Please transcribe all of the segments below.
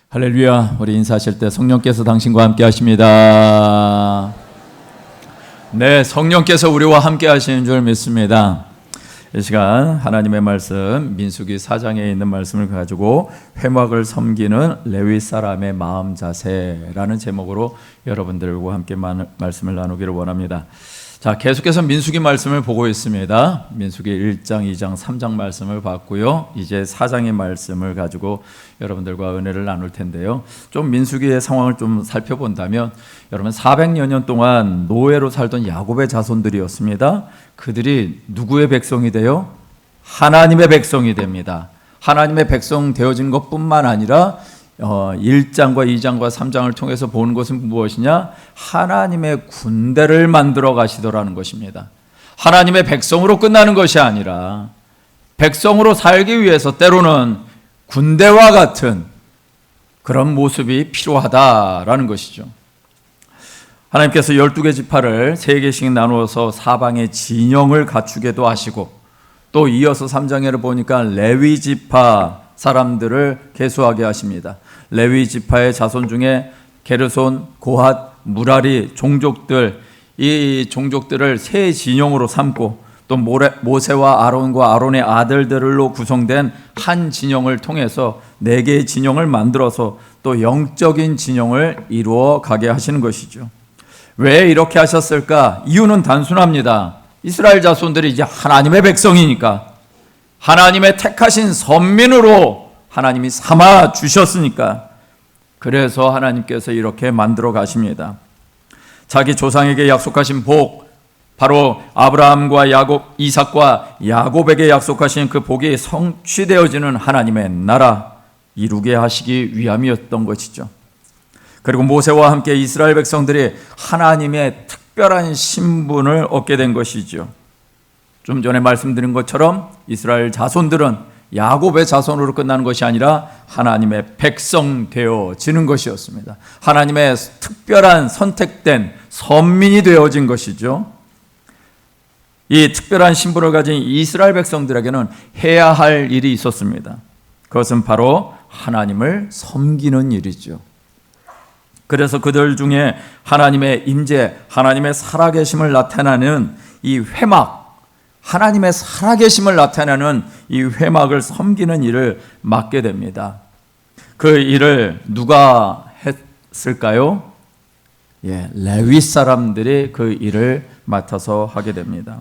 할렐루야. 우리 인사하실 때 성령께서 당신과 함께 하십니다. 네, 성령께서 우리와 함께 하시는 줄 믿습니다. 이 시간 하나님의 말씀 민수기 4장에 있는 말씀을 가지고 회막을 섬기는 레위 사람의 마음 자세라는 제목으로 여러분들과 함께 말씀을 나누기를 원합니다. 자, 계속해서 민수기 말씀을 보고 있습니다. 민수기 1장, 2장, 3장 말씀을 봤고요. 이제 4장의 말씀을 가지고 여러분들과 은혜를 나눌 텐데요. 좀 민수기의 상황을 좀 살펴본다면 여러분 400여 년 동안 노예로 살던 야곱의 자손들이었습니다. 그들이 누구의 백성이 돼요? 하나님의 백성이 됩니다. 하나님의 백성 되어진 것뿐만 아니라 1장과 2장과 3장을 통해서 보는 것은 무엇이냐? 하나님의 군대를 만들어 가시더라는 것입니다. 하나님의 백성으로 끝나는 것이 아니라 백성으로 살기 위해서 때로는 군대와 같은 그런 모습이 필요하다라는 것이죠. 하나님께서 12개 지파를 3개씩 나누어서 사방의 진영을 갖추게도 하시고 또 이어서 3장에를 보니까 레위 지파 사람들을 계수하게 하십니다. 레위 지파의 자손 중에 게르손, 고핫, 무라리 종족들, 이 종족들을 세 진영으로 삼고 또 모세와 아론과 아론의 아들들로 구성된 한 진영을 통해서 4개의 진영을 만들어서 또 영적인 진영을 이루어 가게 하시는 것이죠. 왜 이렇게 하셨을까? 이유는 단순합니다. 이스라엘 자손들이 이제 하나님의 백성이니까, 하나님의 택하신 선민으로 하나님이 삼아 주셨으니까, 그래서 하나님께서 이렇게 만들어 가십니다. 자기 조상에게 약속하신 복, 바로 아브라함과 야곱, 이삭과 야곱에게 약속하신 그 복이 성취되어지는 하나님의 나라 이루게 하시기 위함이었던 것이죠. 그리고 모세와 함께 이스라엘 백성들이 하나님의 특별한 신분을 얻게 된 것이죠. 좀 전에 말씀드린 것처럼 이스라엘 자손들은 야곱의 자손으로 끝나는 것이 아니라 하나님의 백성 되어지는 것이었습니다. 하나님의 특별한 선택된 선민이 되어진 것이죠. 이 특별한 신분을 가진 이스라엘 백성들에게는 해야 할 일이 있었습니다. 그것은 바로 하나님을 섬기는 일이죠. 그래서 그들 중에 하나님의 임재, 하나님의 살아계심을 나타내는 이 회막, 하나님의 살아계심을 나타내는 이 회막을 섬기는 일을 맡게 됩니다. 그 일을 누가 했을까요? 레위 사람들이 그 일을 맡아서 하게 됩니다.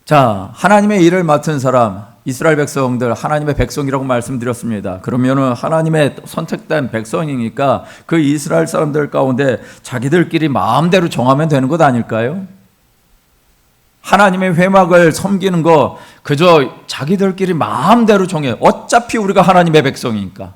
자, 하나님의 일을 맡은 사람, 이스라엘 백성들, 하나님의 백성이라고 말씀드렸습니다. 그러면은 하나님의 선택된 백성이니까 그 이스라엘 사람들 가운데 자기들끼리 마음대로 정하면 되는 것 아닐까요? 하나님의 회막을 섬기는 거 그저 자기들끼리 마음대로 정해. 어차피 우리가 하나님의 백성이니까.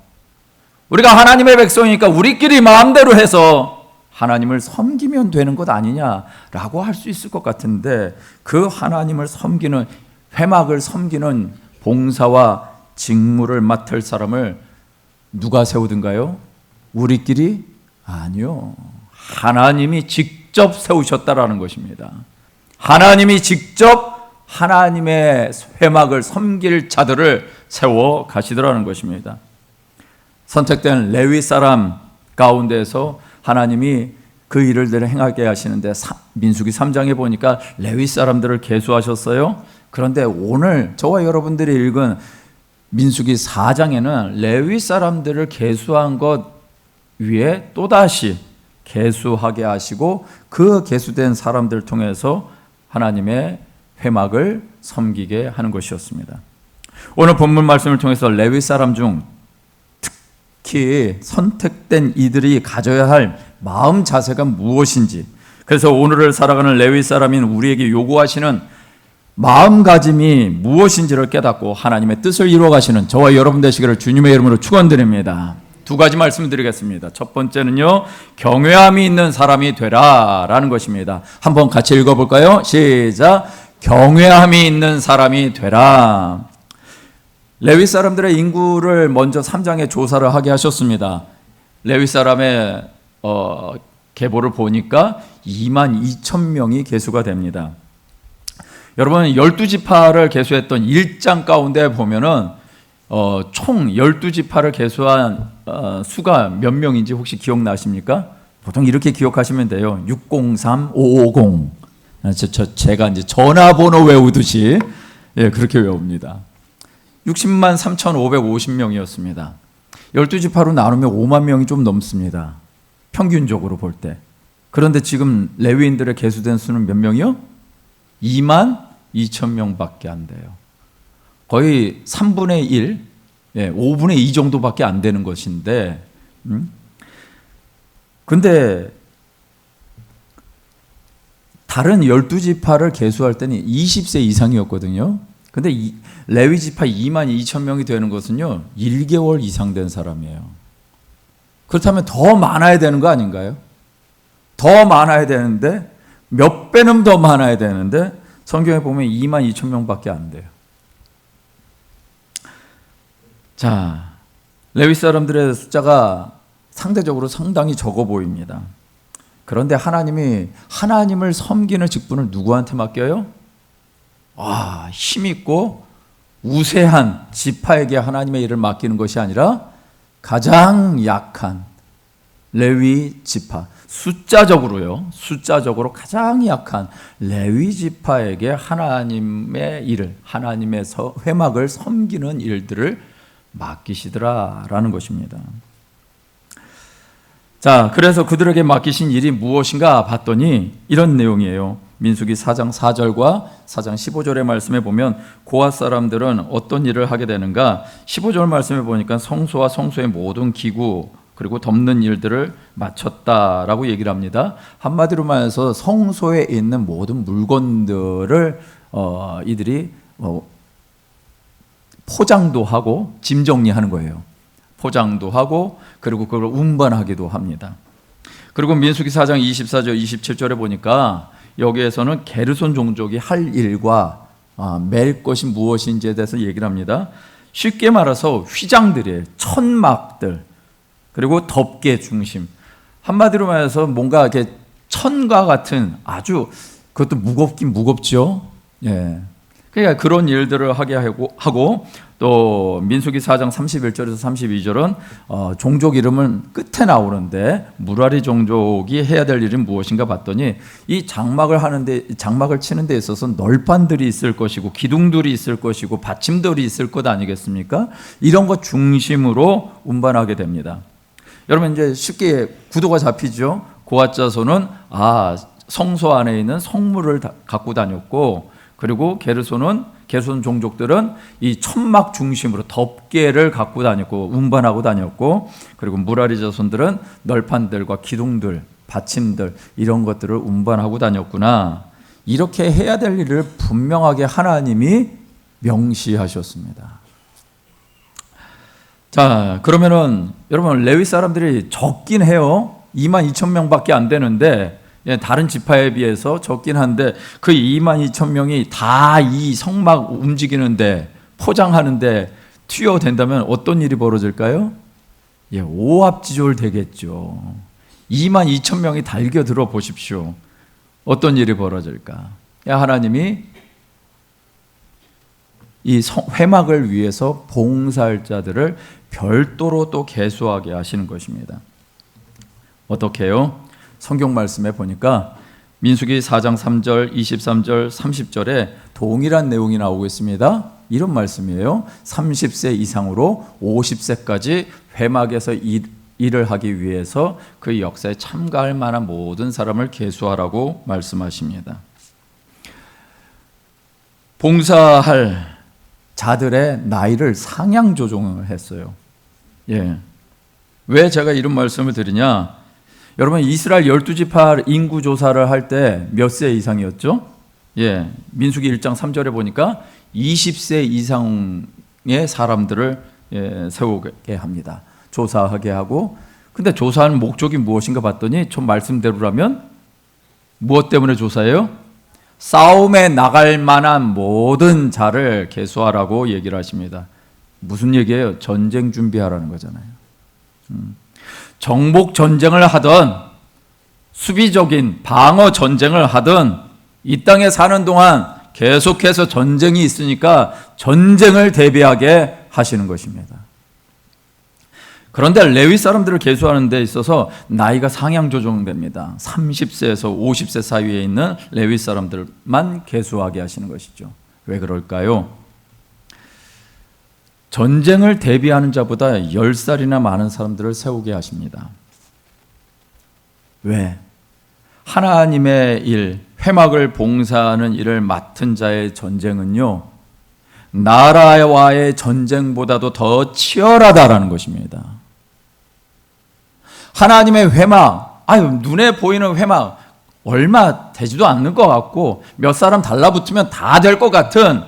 우리가 하나님의 백성이니까 우리끼리 마음대로 해서 하나님을 섬기면 되는 것 아니냐라고 할 수 있을 것 같은데, 그 하나님을 섬기는, 회막을 섬기는 봉사와 직무를 맡을 사람을 누가 세우든가요? 우리끼리? 아니요. 하나님이 직접 세우셨다라는 것입니다. 하나님이 직접 하나님의 회막을 섬길 자들을 세워 가시더라는 것입니다. 선택된 레위 사람 가운데서 하나님이 그 일을 행하게 하시는데, 민수기 3장에 보니까 레위 사람들을 계수하셨어요. 그런데 오늘 저와 여러분들이 읽은 민수기 4장에는 레위 사람들을 계수한 것 위에 또다시 계수하게 하시고 그 계수된 사람들 통해서 하나님의 회막을 섬기게 하는 것이었습니다. 오늘 본문 말씀을 통해서 레위 사람 중 특히 선택된 이들이 가져야 할 마음 자세가 무엇인지, 그래서 오늘을 살아가는 레위 사람인 우리에게 요구하시는 마음가짐이 무엇인지를 깨닫고 하나님의 뜻을 이루어 가시는 저와 여러분 되시기를 주님의 이름으로 축원드립니다. 2가지 말씀드리겠습니다. 첫 번째는요, 경외함이 있는 사람이 되라라는 것입니다. 한번 같이 읽어볼까요? 시작. 경외함이 있는 사람이 되라. 레위 사람들의 인구를 먼저 3장에 조사를 하게 하셨습니다. 레위 사람의 계보를 보니까 22,000명이 계수가 됩니다. 여러분, 12지파를 계수했던 1장 가운데 보면은 총 12지파를 계수한 수가 몇 명인지 혹시 기억나십니까? 보통 이렇게 기억하시면 돼요. 603550. 제가 이제 전화번호 외우듯이 그렇게 외웁니다. 60만 3,550명이었습니다. 12지파로 나누면 5만 명이 좀 넘습니다. 평균적으로 볼 때. 그런데 지금 레위인들의 계수된 수는 몇 명이요? 2만 2천 명밖에 안 돼요. 거의 3분의 1, 5분의 2 정도밖에 안 되는 것인데, 근데 다른 12지파를 계수할 때는 20세 이상이었거든요. 근데 레위 지파 2만 2천 명이 되는 것은요, 1개월 이상 된 사람이에요. 그렇다면 더 많아야 되는 거 아닌가요? 더 많아야 되는데, 몇 배는 더 많아야 되는데, 성경에 보면 2만 2천 명밖에 안 돼요. 자, 레위 사람들의 숫자가 상대적으로 상당히 적어 보입니다. 그런데 하나님이 하나님을 섬기는 직분을 누구한테 맡겨요? 힘있고 우세한 지파에게 하나님의 일을 맡기는 것이 아니라 가장 약한 레위 지파, 숫자적으로 가장 약한 레위 지파에게 하나님의 일을, 하나님의 회막을 섬기는 일들을 맡기시더라라는 것입니다. 자, 그래서 그들에게 맡기신 일이 무엇인가 봤더니 이런 내용이에요. 민수기 4장 4절과 4장 15절의 말씀에 보면 고핫 사람들은 어떤 일을 하게 되는가? 15절 말씀에 보니까 성소와 성소의 모든 기구 그리고 덮는 일들을 마쳤다라고 얘기를 합니다. 한마디로 말해서 성소에 있는 모든 물건들을 이들이 포장도 하고 짐 정리하는 거예요. 포장도 하고 그리고 그걸 운반하기도 합니다. 그리고 민수기 4장 24절 27절에 보니까 여기에서는 게르손 종족이 할 일과 맬 것이 무엇인지에 대해서 얘기를 합니다. 쉽게 말해서 휘장들이에요. 천막들 그리고 덮개 중심. 한마디로 말해서 뭔가 이렇게 천과 같은 아주 그것도 무겁긴 무겁죠. 그러니까 그런 일들을 하게 하고 또 민수기 4장 31절에서 32절은 종족 이름은 끝에 나오는데 무라리 종족이 해야 될 일은 무엇인가 봤더니 이 장막을 치는 데 있어서 널판들이 있을 것이고 기둥들이 있을 것이고 받침들이 있을 것 아니겠습니까? 이런 것 중심으로 운반하게 됩니다. 여러분 이제 쉽게 구도가 잡히죠. 고핫 자손은 성소 안에 있는 성물을 갖고 다녔고 그리고 게르손 종족들은 이 천막 중심으로 덮개를 갖고 다녔고 운반하고 다녔고 그리고 무라리 자손들은 널판들과 기둥들, 받침들 이런 것들을 운반하고 다녔구나. 이렇게 해야 될 일을 분명하게 하나님이 명시하셨습니다. 자, 그러면은 여러분 레위 사람들이 적긴 해요. 2만 2천 명밖에 안 되는데 다른 지파에 비해서 적긴 한데 그 2만 2천 명이 다 이 성막 움직이는데 포장하는데 투여된다면 어떤 일이 벌어질까요? 오합지졸 되겠죠. 2만 2천 명이 달겨들어 보십시오. 어떤 일이 벌어질까? 하나님이 이 회막을 위해서 봉사할 자들을 별도로 또 계수하게 하시는 것입니다. 어떻게 해요? 성경 말씀에 보니까 민수기 4장 3절, 23절, 30절에 동일한 내용이 나오고 있습니다. 이런 말씀이에요. 30세 이상으로 50세까지 회막에서 일을 하기 위해서 그 역사에 참가할 만한 모든 사람을 계수하라고 말씀하십니다. 봉사할 자들의 나이를 상향 조정을 했어요. 왜 제가 이런 말씀을 드리냐? 여러분 이스라엘 12지파 인구 조사를 할 때 몇 세 이상이었죠? 민수기 1장 3절에 보니까 20세 이상의 사람들을 세우게 합니다. 조사하게 하고 근데 조사하는 목적이 무엇인가 봤더니 좀 말씀대로라면 무엇 때문에 조사해요? 싸움에 나갈 만한 모든 자를 계수하라고 얘기를 하십니다. 무슨 얘기예요? 전쟁 준비하라는 거잖아요. 정복 전쟁을 하든 수비적인 방어 전쟁을 하든 이 땅에 사는 동안 계속해서 전쟁이 있으니까 전쟁을 대비하게 하시는 것입니다. 그런데 레위 사람들을 계수하는 데 있어서 나이가 상향 조정됩니다. 30세에서 50세 사이에 있는 레위 사람들만 계수하게 하시는 것이죠. 왜 그럴까요? 전쟁을 대비하는 자보다 10살이나 많은 사람들을 세우게 하십니다. 왜? 하나님의 일, 회막을 봉사하는 일을 맡은 자의 전쟁은요, 나라와의 전쟁보다도 더 치열하다라는 것입니다. 하나님의 회막, 눈에 보이는 회막 얼마 되지도 않는 것 같고 몇 사람 달라붙으면 다 될 것 같은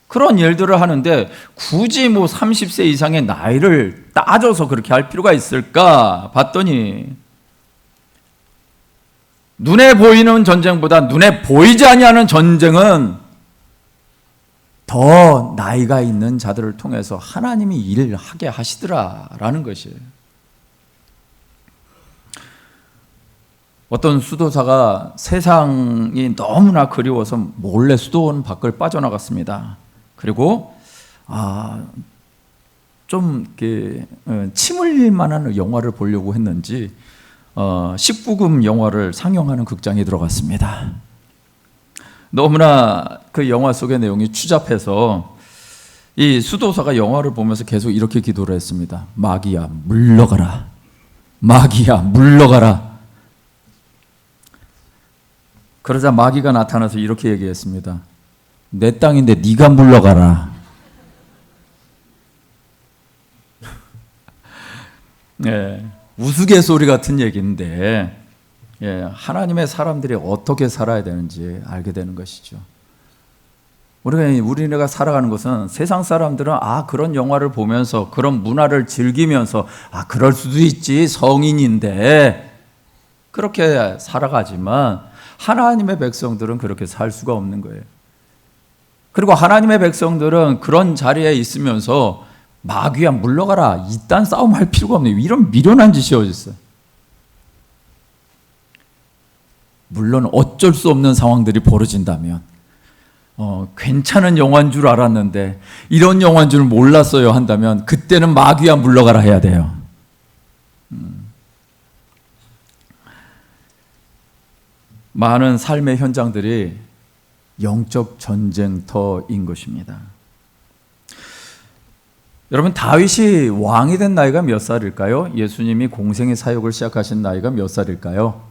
그런 일들을 하는데 굳이 30세 이상의 나이를 따져서 그렇게 할 필요가 있을까 봤더니 눈에 보이는 전쟁보다 눈에 보이지 아니하는 전쟁은 더 나이가 있는 자들을 통해서 하나님이 일을 하게 하시더라라는 것이에요. 어떤 수도사가 세상이 너무나 그리워서 몰래 수도원 밖을 빠져나갔습니다. 그리고 좀 이렇게 침 흘릴 만한 영화를 보려고 했는지 19금 영화를 상영하는 극장에 들어갔습니다. 너무나 그 영화 속의 내용이 추잡해서 이 수도사가 영화를 보면서 계속 이렇게 기도를 했습니다. 마귀야 물러가라. 마귀야 물러가라. 그러자 마귀가 나타나서 이렇게 얘기했습니다. 내 땅인데 네가 물러가라. 네, 우스갯소리 같은 얘기인데 하나님의 사람들이 어떻게 살아야 되는지 알게 되는 것이죠. 우리가 살아가는 것은 세상 사람들은 그런 영화를 보면서 그런 문화를 즐기면서 그럴 수도 있지 성인인데 그렇게 살아가지만 하나님의 백성들은 그렇게 살 수가 없는 거예요. 그리고 하나님의 백성들은 그런 자리에 있으면서 마귀야 물러가라 이딴 싸움 할 필요가 없네요. 이런 미련한 짓이 어디 있어요. 물론 어쩔 수 없는 상황들이 벌어진다면 괜찮은 영화인 줄 알았는데 이런 영화인 줄 몰랐어요 한다면 그때는 마귀야 물러가라 해야 돼요. 많은 삶의 현장들이 영적 전쟁터인 것입니다. 여러분 다윗이 왕이 된 나이가 몇 살일까요? 예수님이 공생의 사역을 시작하신 나이가 몇 살일까요?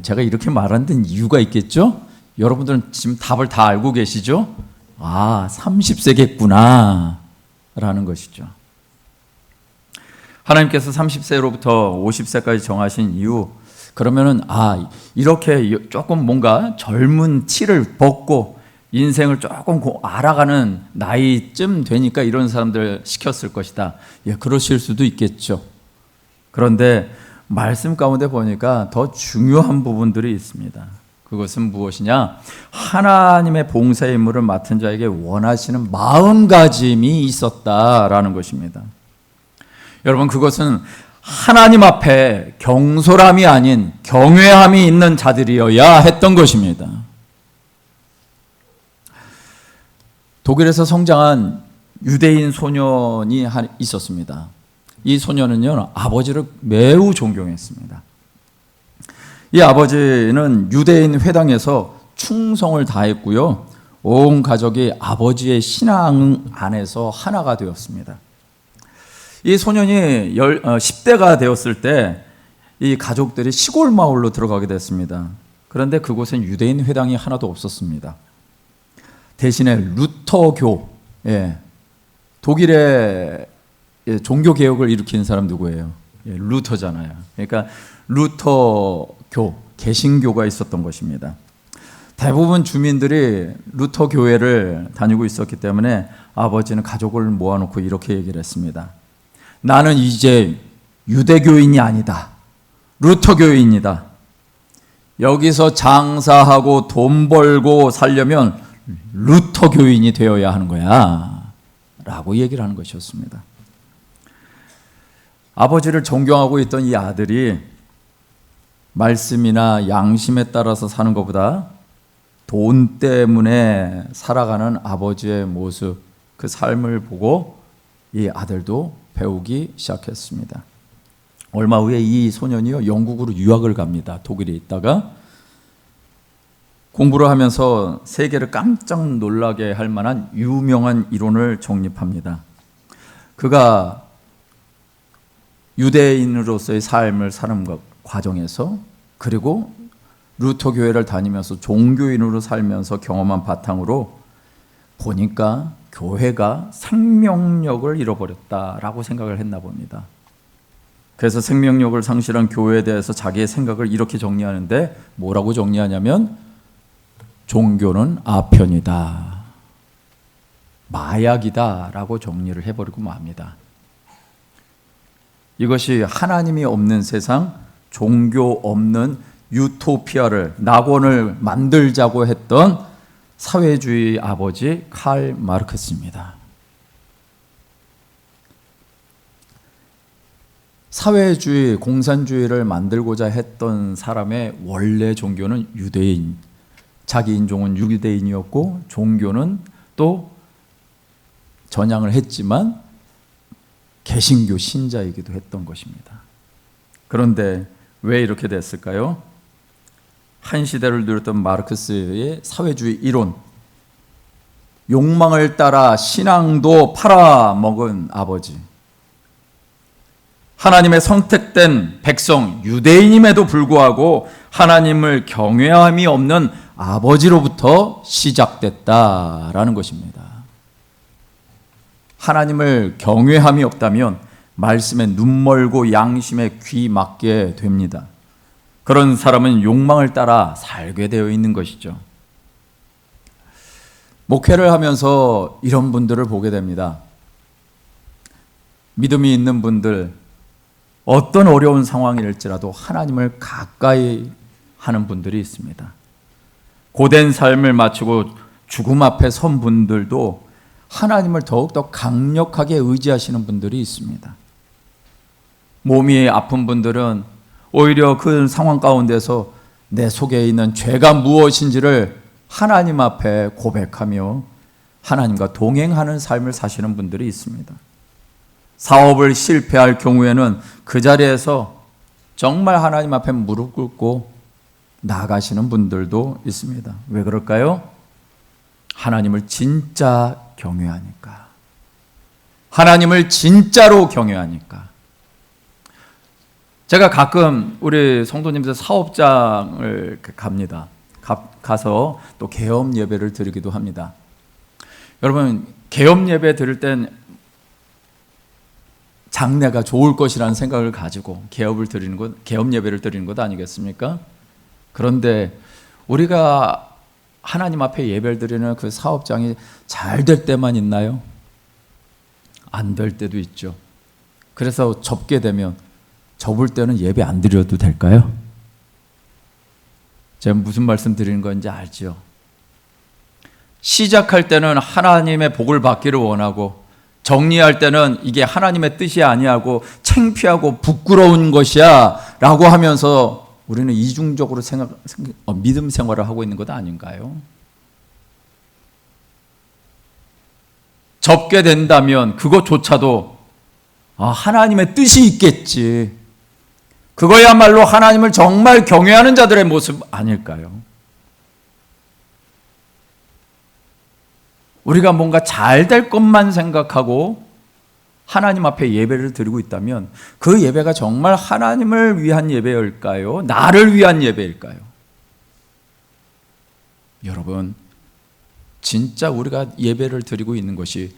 제가 이렇게 말하는 데는 이유가 있겠죠? 여러분들은 지금 답을 다 알고 계시죠? 30세겠구나 라는 것이죠. 하나님께서 30세로부터 50세까지 정하신 이유, 그러면은 이렇게 조금 뭔가 젊은 티를 벗고 인생을 조금 알아가는 나이쯤 되니까 이런 사람들 시켰을 것이다. 그러실 수도 있겠죠. 그런데 말씀 가운데 보니까 더 중요한 부분들이 있습니다. 그것은 무엇이냐? 하나님의 봉사의 임무를 맡은 자에게 원하시는 마음가짐이 있었다라는 것입니다. 여러분 그것은 하나님 앞에 경솔함이 아닌 경외함이 있는 자들이어야 했던 것입니다. 독일에서 성장한 유대인 소년이 있었습니다. 이 소년은요, 아버지를 매우 존경했습니다. 이 아버지는 유대인 회당에서 충성을 다했고요, 온 가족이 아버지의 신앙 안에서 하나가 되었습니다. 이 소년이 10대가 되었을 때 이 가족들이 시골 마을로 들어가게 됐습니다. 그런데 그곳엔 유대인 회당이 하나도 없었습니다. 대신에 루터교, 독일의 종교 개혁을 일으킨 사람 누구예요? 루터잖아요. 그러니까 루터교, 개신교가 있었던 것입니다. 대부분 주민들이 루터 교회를 다니고 있었기 때문에 아버지는 가족을 모아놓고 이렇게 얘기를 했습니다. 나는 이제 유대교인이 아니다. 루터교인이다. 여기서 장사하고 돈 벌고 살려면 루터교인이 되어야 하는 거야 라고 얘기를 하는 것이었습니다. 아버지를 존경하고 있던 이 아들이 말씀이나 양심에 따라서 사는 것보다 돈 때문에 살아가는 아버지의 모습, 그 삶을 보고 이 아들도 배우기 시작했습니다. 얼마 후에 이 소년이요 영국으로 유학을 갑니다. 독일에 있다가 공부를 하면서 세계를 깜짝 놀라게 할 만한 유명한 이론을 정립합니다. 그가 유대인으로서의 삶을 사는 과정에서, 그리고 루터 교회를 다니면서 종교인으로 살면서 경험한 바탕으로 보니까 교회가 생명력을 잃어버렸다라고 생각을 했나 봅니다. 그래서 생명력을 상실한 교회에 대해서 자기의 생각을 이렇게 정리하는데, 뭐라고 정리하냐면 종교는 아편이다, 마약이다 라고 정리를 해버리고 맙니다. 이것이 하나님이 없는 세상, 종교 없는 유토피아를, 낙원을 만들자고 했던 사회주의 아버지 칼 마르크스입니다. 사회주의, 공산주의를 만들고자 했던 사람의 원래 종교는 유대인, 자기 인종은 유대인이었고 종교는 또 전향을 했지만 개신교 신자이기도 했던 것입니다. 그런데 왜 이렇게 됐을까요? 한 시대를 누렸던 마르크스의 사회주의 이론, 욕망을 따라 신앙도 팔아먹은 아버지, 하나님의 선택된 백성 유대인임에도 불구하고 하나님을 경외함이 없는 아버지로부터 시작됐다라는 것입니다. 하나님을 경외함이 없다면 말씀에 눈 멀고 양심에 귀 막게 됩니다. 그런 사람은 욕망을 따라 살게 되어 있는 것이죠. 목회를 하면서 이런 분들을 보게 됩니다. 믿음이 있는 분들, 어떤 어려운 상황일지라도 하나님을 가까이 하는 분들이 있습니다. 고된 삶을 마치고 죽음 앞에 선 분들도 하나님을 더욱더 강력하게 의지하시는 분들이 있습니다. 몸이 아픈 분들은 오히려 그 상황 가운데서 내 속에 있는 죄가 무엇인지를 하나님 앞에 고백하며 하나님과 동행하는 삶을 사시는 분들이 있습니다. 사업을 실패할 경우에는 그 자리에서 정말 하나님 앞에 무릎 꿇고 나가시는 분들도 있습니다. 왜 그럴까요? 하나님을 진짜 경외하니까. 하나님을 진짜로 경외하니까. 제가 가끔 우리 성도님들 사업장을 갑니다. 가서 또 개업 예배를 드리기도 합니다. 여러분, 개업 예배 드릴 땐 장래가 좋을 것이라는 생각을 가지고 개업 예배를 드리는 것 아니겠습니까? 그런데 우리가 하나님 앞에 예배를 드리는 그 사업장이 잘 될 때만 있나요? 안 될 때도 있죠. 그래서 접게 되면, 접을 때는 예배 안 드려도 될까요? 제가 무슨 말씀 드리는 건지 알죠? 시작할 때는 하나님의 복을 받기를 원하고, 정리할 때는 이게 하나님의 뜻이 아니하고 창피하고 부끄러운 것이야 라고 하면서 우리는 이중적으로 믿음 생활을 하고 있는 것 아닌가요? 접게 된다면 그것조차도 하나님의 뜻이 있겠지, 그거야말로 하나님을 정말 경외하는 자들의 모습 아닐까요? 우리가 뭔가 잘 될 것만 생각하고 하나님 앞에 예배를 드리고 있다면 그 예배가 정말 하나님을 위한 예배일까요? 나를 위한 예배일까요? 여러분, 진짜 우리가 예배를 드리고 있는 것이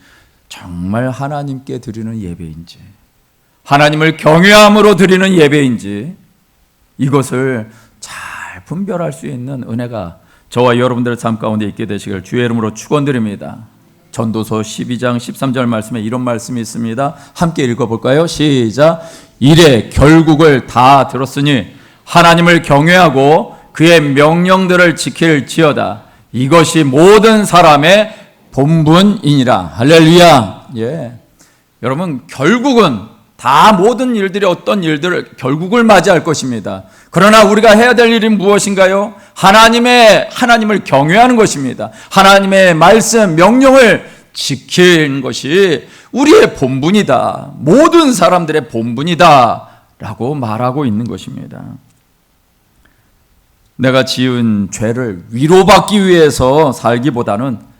정말 하나님께 드리는 예배인지, 하나님을 경외함으로 드리는 예배인지, 이것을 잘 분별할 수 있는 은혜가 저와 여러분들의 삶 가운데 있게 되시길 주의 이름으로 축원드립니다. 전도서 12장 13절 말씀에 이런 말씀이 있습니다. 함께 읽어볼까요? 시작. 이래 결국을 다 들었으니 하나님을 경외하고 그의 명령들을 지킬지어다. 이것이 모든 사람의 본분이니라. 할렐루야. 예. 여러분, 결국은 다 모든 일들이 어떤 일들을 결국을 맞이할 것입니다. 그러나 우리가 해야 될 일이 무엇인가요? 하나님을 경외하는 것입니다. 하나님의 말씀, 명령을 지키는 것이 우리의 본분이다. 모든 사람들의 본분이다. 라고 말하고 있는 것입니다. 내가 지은 죄를 위로받기 위해서 살기보다는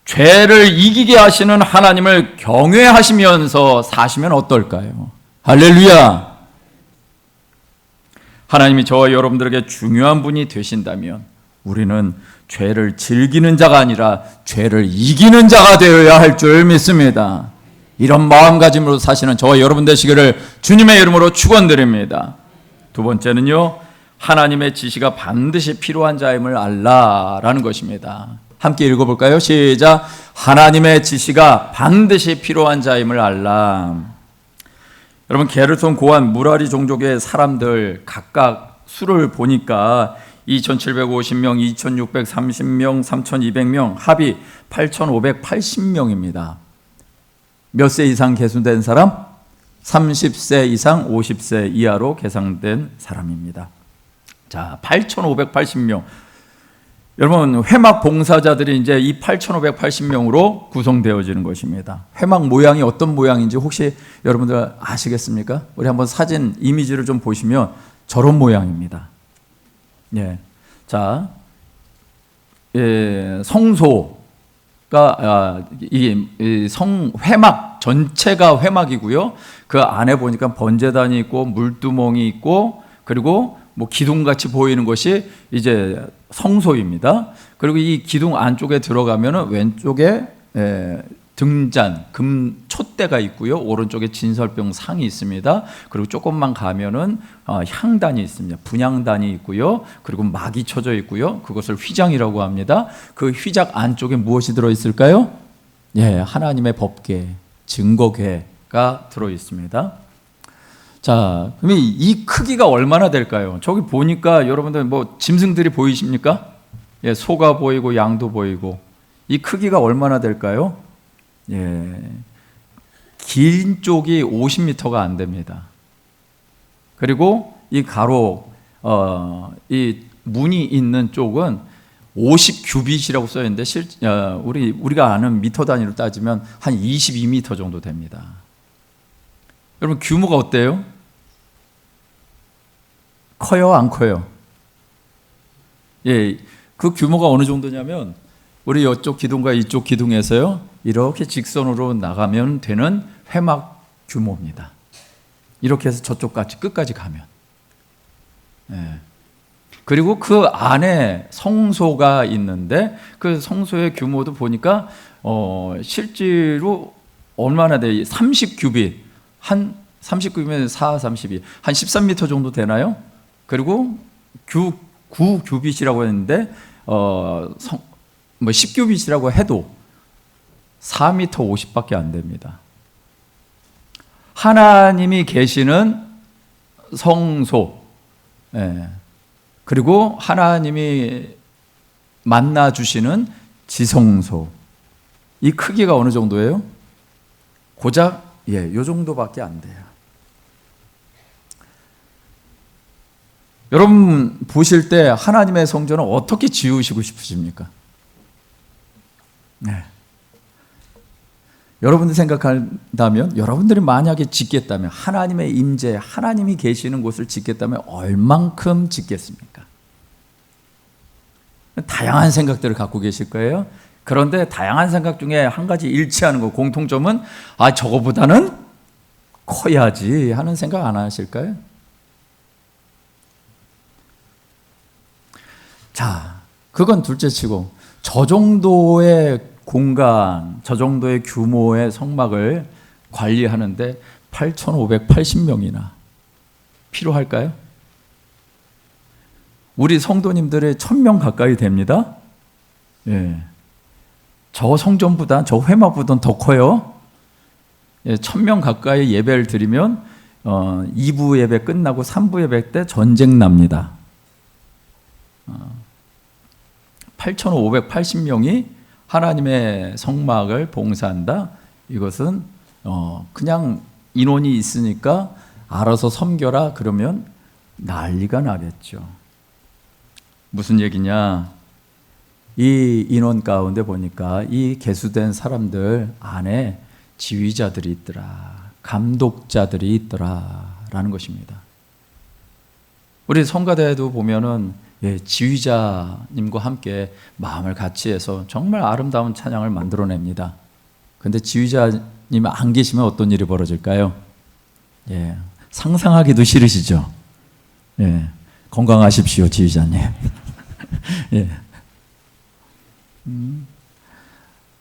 죄를 이기게 하시는 하나님을 경외하시면서 사시면 어떨까요? 할렐루야! 하나님이 저와 여러분들에게 중요한 분이 되신다면 우리는 죄를 즐기는 자가 아니라 죄를 이기는 자가 되어야 할 줄 믿습니다. 이런 마음가짐으로 사시는 저와 여러분 되시기를 주님의 이름으로 축원드립니다. 두 번째는요, 하나님의 지시가 반드시 필요한 자임을 알라라는 것입니다. 함께 읽어볼까요? 시작. 하나님의 지시가 반드시 필요한 자임을 알라. 여러분, 게르손 고한 무라리 종족의 사람들 각각 수를 보니까 2750명, 2630명, 3200명, 합이 8580명입니다. 몇 세 이상 계수된 사람? 30세 이상 50세 이하로 계산된 사람입니다. 자, 8580명. 여러분, 회막 봉사자들이 이제 이 8580명으로 구성되어지는 것입니다. 회막 모양이 어떤 모양인지 혹시 여러분들 아시겠습니까? 우리 한번 사진 이미지를 좀 보시면 저런 모양입니다. 예. 자, 성소가 이 회막 전체가 회막이고요. 그 안에 보니까 번제단이 있고 물두멍이 있고 그리고 뭐 기둥같이 보이는 것이 이제 성소입니다. 그리고 이 기둥 안쪽에 들어가면은 왼쪽에 등잔, 금 촛대가 있고요. 오른쪽에 진설병 상이 있습니다. 그리고 조금만 가면은 향단이 있습니다. 분향단이 있고요. 그리고 막이 쳐져 있고요. 그것을 휘장이라고 합니다. 그 휘장 안쪽에 무엇이 들어 있을까요? 예, 하나님의 법궤, 증거궤가 들어 있습니다. 자, 그럼 이 크기가 얼마나 될까요? 저기 보니까 여러분들 뭐 짐승들이 보이십니까? 예, 소가 보이고 양도 보이고 이 크기가 얼마나 될까요? 예, 긴 쪽이 50m가 안 됩니다. 그리고 이 가로 이 문이 있는 쪽은 50규빗이라고 써 있는데 우리가 아는 미터 단위로 따지면 한 22m 정도 됩니다. 여러분, 규모가 어때요? 커요, 안 커요? 예, 그 규모가 어느 정도냐면 우리 이쪽 기둥과 이쪽 기둥에서요 이렇게 직선으로 나가면 되는 회막 규모입니다. 이렇게 해서 저쪽까지 끝까지 가면. 예. 그리고 그 안에 성소가 있는데 그 성소의 규모도 보니까 실제로 얼마나 돼요? 30규빗 한 30규빗이면 4, 32, 한 13m 정도 되나요? 그리고 9규빗이라고 했는데 뭐 10규빗이라고 해도 4m 50밖에 안 됩니다. 하나님이 계시는 성소, 예. 그리고 하나님이 만나 주시는 지성소. 이 크기가 어느 정도예요? 고작 요 정도밖에 안 돼요. 여러분 보실 때 하나님의 성전을 어떻게 지으시고 싶으십니까? 네. 여러분들 생각한다면, 여러분들이 만약에 짓겠다면, 하나님의 임재, 하나님이 계시는 곳을 짓겠다면 얼만큼 짓겠습니까? 다양한 생각들을 갖고 계실 거예요. 그런데 다양한 생각 중에 한 가지 일치하는 거, 공통점은 저거보다는 커야지 하는 생각 안 하실까요? 자, 그건 둘째치고 저 정도의 공간, 저 정도의 규모의 성막을 관리하는데 8,580명이나 필요할까요? 우리 성도님들의 1,000명 가까이 됩니다. 예. 저 성전보다, 저 회막보다는 더 커요. 예, 1,000명 가까이 예배를 드리면 2부 예배 끝나고 3부 예배 때 전쟁 납니다. 8,580명이 하나님의 성막을 봉사한다? 이것은 그냥 인원이 있으니까 알아서 섬겨라 그러면 난리가 나겠죠. 무슨 얘기냐? 이 인원 가운데 보니까 이 계수된 사람들 안에 지휘자들이 있더라, 감독자들이 있더라라는 것입니다. 우리 성가대도 보면은 지휘자님과 함께 마음을 같이 해서 정말 아름다운 찬양을 만들어냅니다. 근데 지휘자님이 안 계시면 어떤 일이 벌어질까요? 상상하기도 싫으시죠? 건강하십시오, 지휘자님.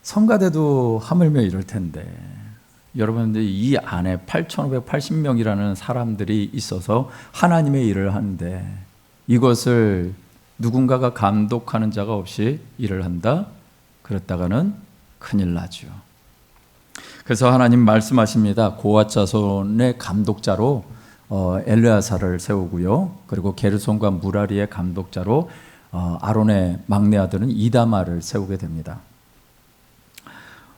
성가대도 하물며 이럴 텐데, 여러분들 이 안에 8,580명이라는 사람들이 있어서 하나님의 일을 하는데, 이것을 누군가가 감독하는 자가 없이 일을 한다? 그랬다가는 큰일 나죠. 그래서 하나님 말씀하십니다. 고핫 자손의 감독자로 엘르야사를 세우고요, 그리고 게르손과 무라리의 감독자로 아론의 막내 아들은 이다마를 세우게 됩니다.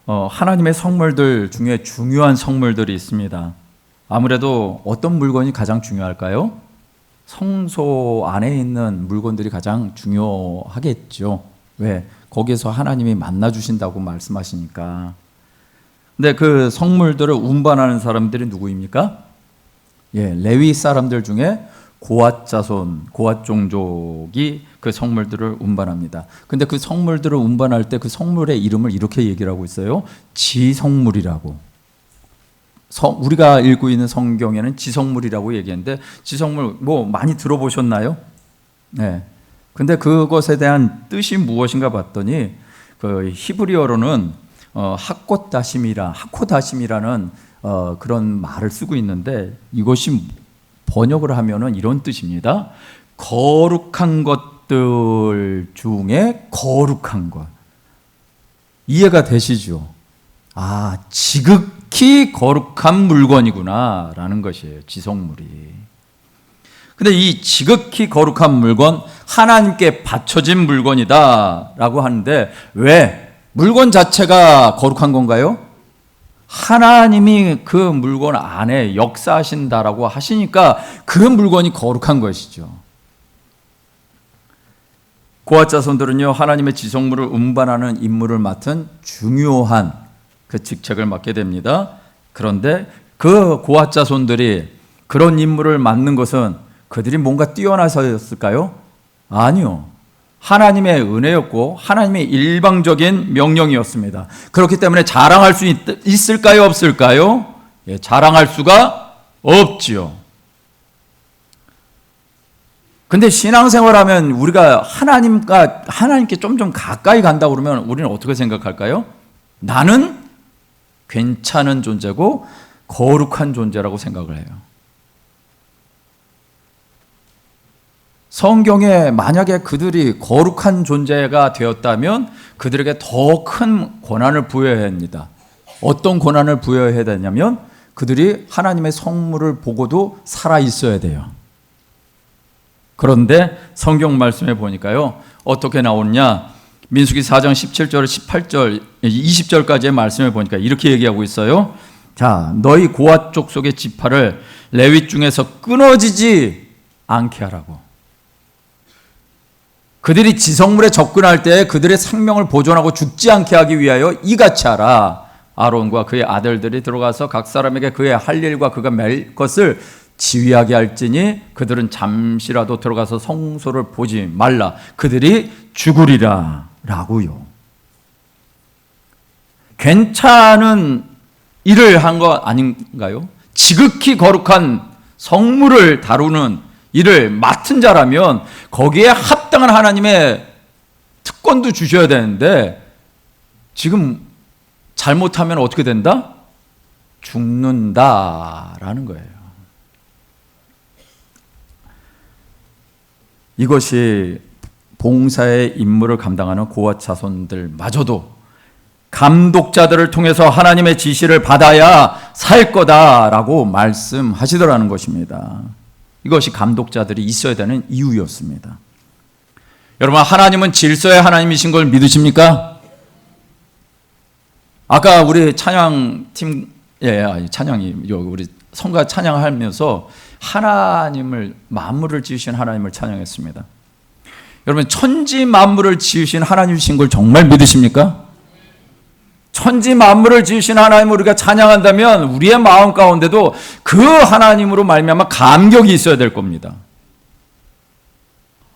하나님의 성물들 중에 중요한 성물들이 있습니다. 아무래도 어떤 물건이 가장 중요할까요? 성소 안에 있는 물건들이 가장 중요하겠죠. 왜? 거기에서 하나님이 만나주신다고 말씀하시니까. 근데 그 성물들을 운반하는 사람들이 누구입니까? 레위 사람들 중에 고핫 자손, 고핫 종족이 그 성물들을 운반합니다. 근데 그 성물들을 운반할 때 그 성물의 이름을 이렇게 얘기를 하고 있어요. 지성물이라고. 우리가 읽고 있는 성경에는 지성물이라고 얘기했는데, 지성물 뭐 많이 들어보셨나요? 근데 그것에 대한 뜻이 무엇인가 봤더니 그 히브리어로는 하코다심이라는 그런 말을 쓰고 있는데, 이것이 번역을 하면은 이런 뜻입니다. 거룩한 것들 중에 거룩한 것. 이해가 되시죠? 지극히 거룩한 물건이구나 라는 것이에요, 지성물이. 근데 이 지극히 거룩한 물건, 하나님께 바쳐진 물건이다 라고 하는데, 왜? 물건 자체가 거룩한 건가요? 하나님이 그 물건 안에 역사하신다라고 하시니까 그 물건이 거룩한 것이죠. 고핫 자손들은요, 하나님의 지성물을 운반하는 임무를 맡은 중요한 그 직책을 맡게 됩니다. 그런데 그 고핫 자손들이 그런 임무를 맡는 것은 그들이 뭔가 뛰어나서였을까요? 아니요. 하나님의 은혜였고 하나님의 일방적인 명령이었습니다. 그렇기 때문에 자랑할 수 있을까요? 없을까요? 자랑할 수가 없지요. 근데 신앙생활하면 우리가 하나님께 좀 가까이 간다고 그러면 우리는 어떻게 생각할까요? 나는 괜찮은 존재고 거룩한 존재라고 생각을 해요. 성경에 만약에 그들이 거룩한 존재가 되었다면 그들에게 더 큰 권한을 부여해야 합니다. 어떤 권한을 부여해야 되냐면 그들이 하나님의 성물을 보고도 살아 있어야 돼요. 그런데 성경 말씀에 보니까요, 어떻게 나오느냐, 민수기 4장 17절, 18절, 20절까지의 말씀을 보니까 이렇게 얘기하고 있어요. 자, 너희 고핫 족속의 지파를 레위 중에서 끊어지지 않게 하라고. 그들이 지성물에 접근할 때 그들의 생명을 보존하고 죽지 않게 하기 위하여 이같이 하라. 아론과 그의 아들들이 들어가서 각 사람에게 그의 할 일과 그가 맬 것을 지휘하게 할지니 그들은 잠시라도 들어가서 성소를 보지 말라. 그들이 죽으리라 라고요. 괜찮은 일을 한 거 아닌가요? 지극히 거룩한 성물을 다루는 일을 맡은 자라면 거기에 합당한 하나님의 특권도 주셔야 되는데, 지금 잘못하면 어떻게 된다? 죽는다라는 거예요. 이것이 봉사의 임무를 감당하는 고핫 자손들마저도 감독자들을 통해서 하나님의 지시를 받아야 살 거다라고 말씀하시더라는 것입니다. 이것이 감독자들이 있어야 되는 이유였습니다. 여러분, 하나님은 질서의 하나님이신 걸 믿으십니까? 아까 우리 찬양팀, 우리 성가 찬양하면서 하나님을, 만물을 지으신 하나님을 찬양했습니다. 여러분, 천지 만물을 지으신 하나님이신 걸 정말 믿으십니까? 천지 만물을 지으신 하나님을 우리가 찬양한다면 우리의 마음 가운데도 그 하나님으로 말미암아 감격이 있어야 될 겁니다.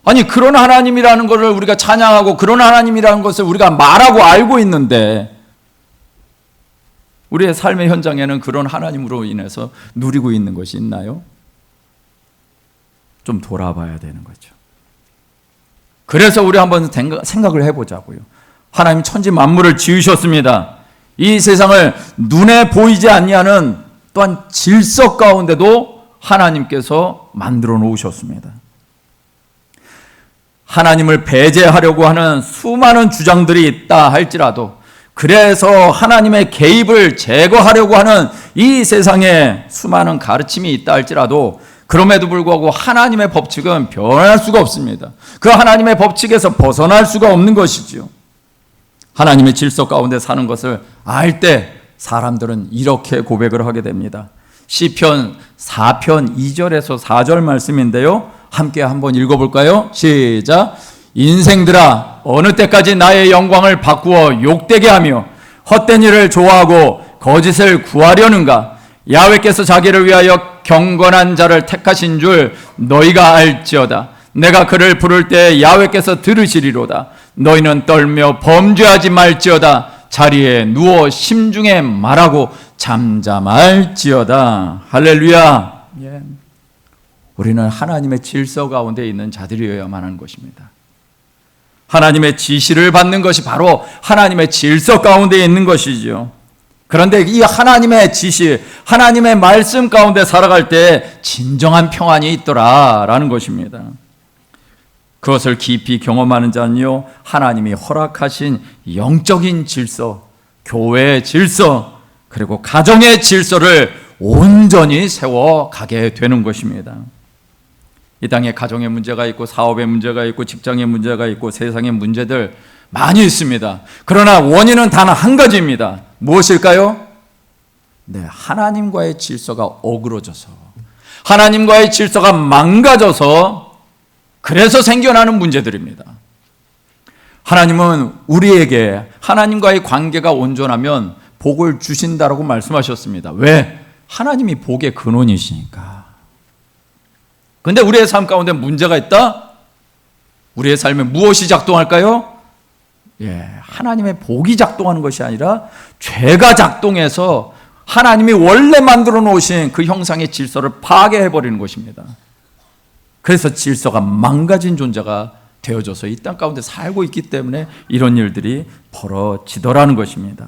아니, 그런 하나님이라는 것을 우리가 찬양하고 그런 하나님이라는 것을 우리가 말하고 알고 있는데 우리의 삶의 현장에는 그런 하나님으로 인해서 누리고 있는 것이 있나요? 좀 돌아봐야 되는 거죠. 그래서 우리 한번 생각을 해보자고요. 하나님 천지 만물을 지으셨습니다. 이 세상을 눈에 보이지 아니하는 또한 질서 가운데도 하나님께서 만들어 놓으셨습니다. 하나님을 배제하려고 하는 수많은 주장들이 있다 할지라도, 그래서 하나님의 개입을 제거하려고 하는 이 세상에 수많은 가르침이 있다 할지라도, 그럼에도 불구하고 하나님의 법칙은 변할 수가 없습니다. 그 하나님의 법칙에서 벗어날 수가 없는 것이지요. 하나님의 질서 가운데 사는 것을 알 때 사람들은 이렇게 고백을 하게 됩니다. 시편 4편 2절에서 4절 말씀인데요, 함께 한번 읽어볼까요? 시작. 인생들아, 어느 때까지 나의 영광을 바꾸어 욕되게 하며 헛된 일을 좋아하고 거짓을 구하려는가? 야훼께서 자기를 위하여 경건한 자를 택하신 줄 너희가 알지어다. 내가 그를 부를 때 야훼께서 들으시리로다. 너희는 떨며 범죄하지 말지어다. 자리에 누워 심중에 말하고 잠잠할지어다. 할렐루야. 예. 우리는 하나님의 질서 가운데 있는 자들이어야만 하는 것입니다. 하나님의 지시를 받는 것이 바로 하나님의 질서 가운데 있는 것이죠. 그런데 이 하나님의 지시, 하나님의 말씀 가운데 살아갈 때 진정한 평안이 있더라라는 것입니다. 그것을 깊이 경험하는 자는요, 하나님이 허락하신 영적인 질서, 교회의 질서, 그리고 가정의 질서를 온전히 세워가게 되는 것입니다. 이 땅에 가정의 문제가 있고 사업의 문제가 있고 직장의 문제가 있고 세상의 문제들 많이 있습니다. 그러나 원인은 단 한 가지입니다. 무엇일까요? 네, 하나님과의 질서가 어그러져서, 하나님과의 질서가 망가져서, 그래서 생겨나는 문제들입니다. 하나님은 우리에게 하나님과의 관계가 온전하면 복을 주신다라고 말씀하셨습니다. 왜? 하나님이 복의 근원이시니까. 근데 우리의 삶 가운데 문제가 있다? 우리의 삶에 무엇이 작동할까요? 예, 하나님의 복이 작동하는 것이 아니라 죄가 작동해서 하나님이 원래 만들어 놓으신 그 형상의 질서를 파괴해버리는 것입니다. 그래서 질서가 망가진 존재가 되어져서 이 땅 가운데 살고 있기 때문에 이런 일들이 벌어지더라는 것입니다.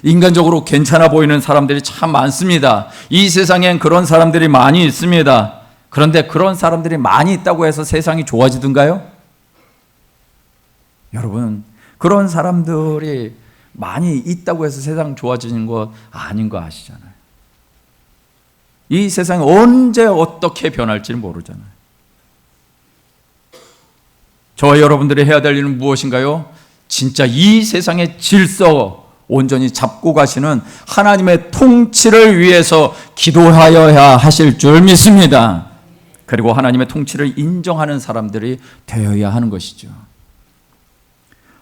인간적으로 괜찮아 보이는 사람들이 참 많습니다. 이 세상엔 그런 사람들이 많이 있습니다. 그런데 그런 사람들이 많이 있다고 해서 세상이 좋아지던가요? 여러분, 그런 사람들이 많이 있다고 해서 세상 좋아지는 거 아닌 거 아시잖아요. 이 세상이 언제 어떻게 변할지는 모르잖아요. 저와 여러분들이 해야 될 일은 무엇인가요? 진짜 이 세상의 질서 온전히 잡고 가시는 하나님의 통치를 위해서 기도하여야 하실 줄 믿습니다. 그리고 하나님의 통치를 인정하는 사람들이 되어야 하는 것이죠.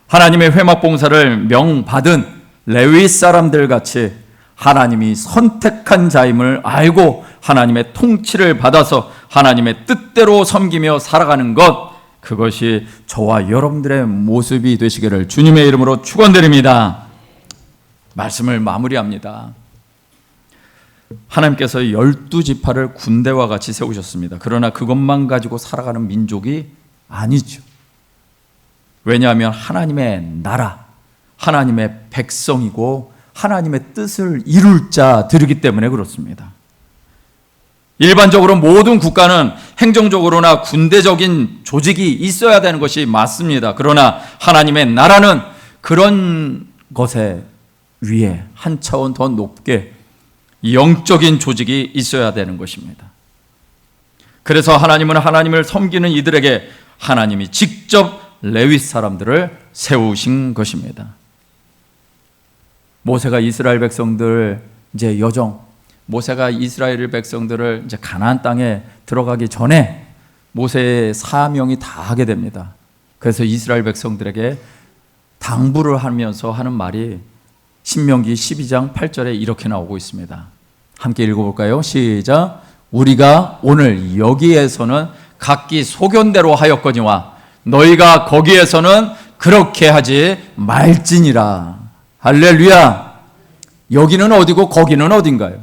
하나님의 회막 봉사를 명받은 레위 사람들 같이 하나님이 선택한 자임을 알고 하나님의 통치를 받아서 하나님의 뜻대로 섬기며 살아가는 것, 그것이 저와 여러분들의 모습이 되시기를 주님의 이름으로 축원드립니다. 말씀을 마무리합니다. 하나님께서 12지파를 군대와 같이 세우셨습니다. 그러나 그것만 가지고 살아가는 민족이 아니죠. 왜냐하면 하나님의 나라, 하나님의 백성이고 하나님의 뜻을 이룰 자들이기 때문에 그렇습니다. 일반적으로 모든 국가는 행정적으로나 군대적인 조직이 있어야 되는 것이 맞습니다. 그러나 하나님의 나라는 그런 것에 위에 한 차원 더 높게 영적인 조직이 있어야 되는 것입니다. 그래서 하나님은 하나님을 섬기는 이들에게 하나님이 직접 레위 사람들을 세우신 것입니다. 모세가 이스라엘 백성들 이제 모세가 이스라엘 백성들을 이제 가나안 땅에 들어가기 전에 모세의 사명이 다 하게 됩니다. 그래서 이스라엘 백성들에게 당부를 하면서 하는 말이 신명기 12장 8절에 이렇게 나오고 있습니다. 함께 읽어볼까요? 시작. 우리가 오늘 여기에서는 각기 소견대로 하였거니와 너희가 거기에서는 그렇게 하지 말지니라. 할렐루야. 여기는 어디고 거기는 어딘가요?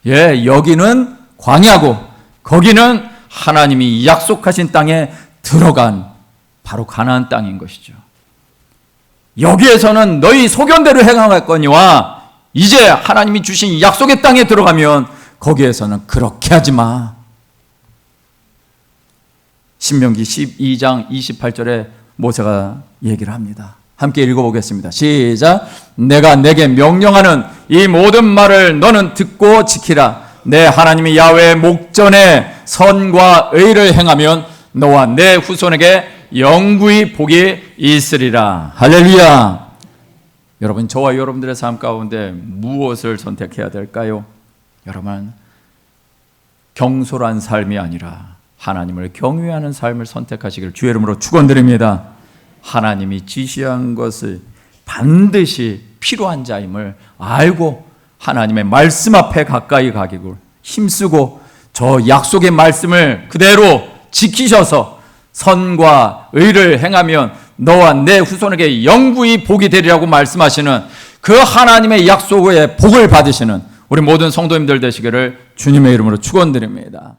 예, 여기는 광야고 거기는 하나님이 약속하신 땅에 들어간 바로 가나안 땅인 것이죠. 여기에서는 너희 소견대로 행하겠거니와 이제 하나님이 주신 약속의 땅에 들어가면 거기에서는 그렇게 하지 마. 신명기 12장 28절에 모세가 얘기를 합니다. 함께 읽어보겠습니다. 시작. 내가 내게 명령하는 이 모든 말을 너는 듣고 지키라. 내 하나님이 야훼의 목전에 선과 의를 행하면 너와 내 후손에게 영구히 복이 있으리라. 할렐루야. 여러분, 저와 여러분들의 삶 가운데 무엇을 선택해야 될까요? 여러분, 경솔한 삶이 아니라 하나님을 경외하는 삶을 선택하시길 주의 이름으로 축원드립니다. 하나님이 지시한 것을 반드시 필요한 자임을 알고 하나님의 말씀 앞에 가까이 가기를 힘쓰고 저 약속의 말씀을 그대로 지키셔서 선과 의를 행하면 너와 내 후손에게 영구히 복이 되리라고 말씀하시는 그 하나님의 약속의 복을 받으시는 우리 모든 성도님들 되시기를 주님의 이름으로 축원드립니다.